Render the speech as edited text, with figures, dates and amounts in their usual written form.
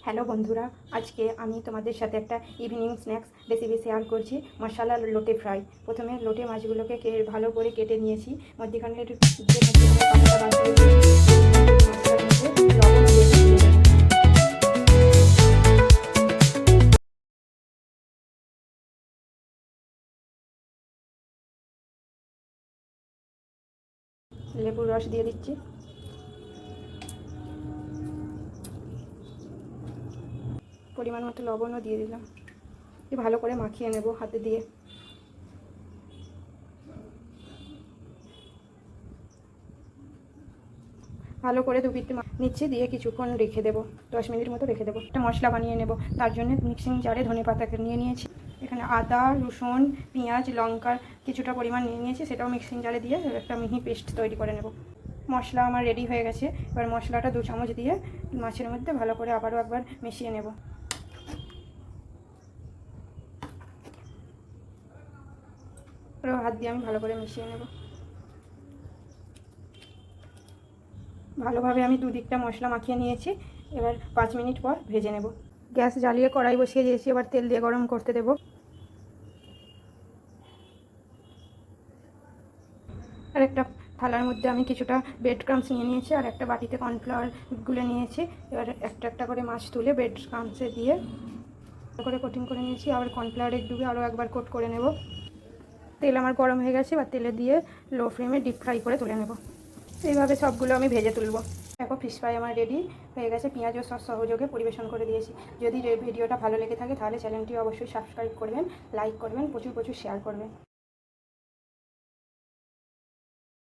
Hello বন্ধুরা, আজকে আমি তোমাদের সাথে একটা ইভিনিং স্ন্যাক্স রেসিপি শেয়ার করছি। মশালা লোটে ফ্রাই। প্রথমে লোটে মাছগুলোকে ভালো করে কেটে নিয়েছি। মধ্যখানে কাঁটাটা বাদ দিয়ে মশলার মধ্যে লবণ দিয়ে দিয়ে দেবো। লেবুর রস দিয়ে দিচ্ছি। পরিমাণ মতো লবণও দিয়ে দিলাম। ভালো করে মাখিয়ে নেব হাতে দিয়ে। ভালো করে দু পিঠে নিচ্ছি, দিয়ে কিছুক্ষণ রেখে দেবো, 10 মিনিট মতো রেখে দেবো। একটা মশলা বানিয়ে নেব। তার জন্য মিক্সিং জারে ধনেপাতাকে নিয়ে নিয়েছি। এখানে আদা, রসুন, পেঁয়াজ, লঙ্কার কিছুটা পরিমাণ নিয়ে নিয়েছি, সেটাও মিক্সিং জারে দিয়ে একটা মিহি পেস্ট তৈরি করে নেব। মশলা আমার রেডি হয়ে গেছে। এবার মশলাটা 2 চামচ দিয়ে মাছের মধ্যে ভালো করে আবারও একবার মিশিয়ে নেব। হাত দিয়ে আমি ভালো করে মিশিয়ে নেব। ভালোভাবে আমি দুদিকটা মশলা মাখিয়ে নিয়েছি। এবার 5 মিনিট পর ভেজে নেব। গ্যাস জ্বালিয়ে কড়াই বসিয়ে দিয়েছি। এবার তেল দিয়ে গরম করতে দেব। আর একটা থালার মধ্যে আমি কিছুটা ব্রেড ক্রাম্বস নিয়ে নিয়েছি, আর একটা বাটিতে কর্নফ্লাওয়ার গুলে নিয়েছি। এবার একটা একটা করে মাছ তুলে ব্রেড ক্রাম্বসে দিয়ে করে কোটিং করে নিয়েছি। আবার কর্নফ্লাওয়ারে ডুবে আরও একবার কোট করে নেব। তেল আমার গরম হয়ে গেছে। এবার তেলে দিয়ে লো ফ্লেমে ডিপ ফ্রাই করে তুলে নেব। এইভাবে সবগুলো আমি ভেজে তুলব। দেখো, ফিশ ফ্রাই আমার রেডি হয়ে গেছে। পেঁয়াজ ও সস সহযোগে পরিবেশন করে দিয়েছি। যদি ভিডিওটা ভালো লেগে থাকে তাহলে চ্যানেলটি অবশ্যই সাবস্ক্রাইব করবেন, লাইক করবেন, প্রচুর শেয়ার করবেন।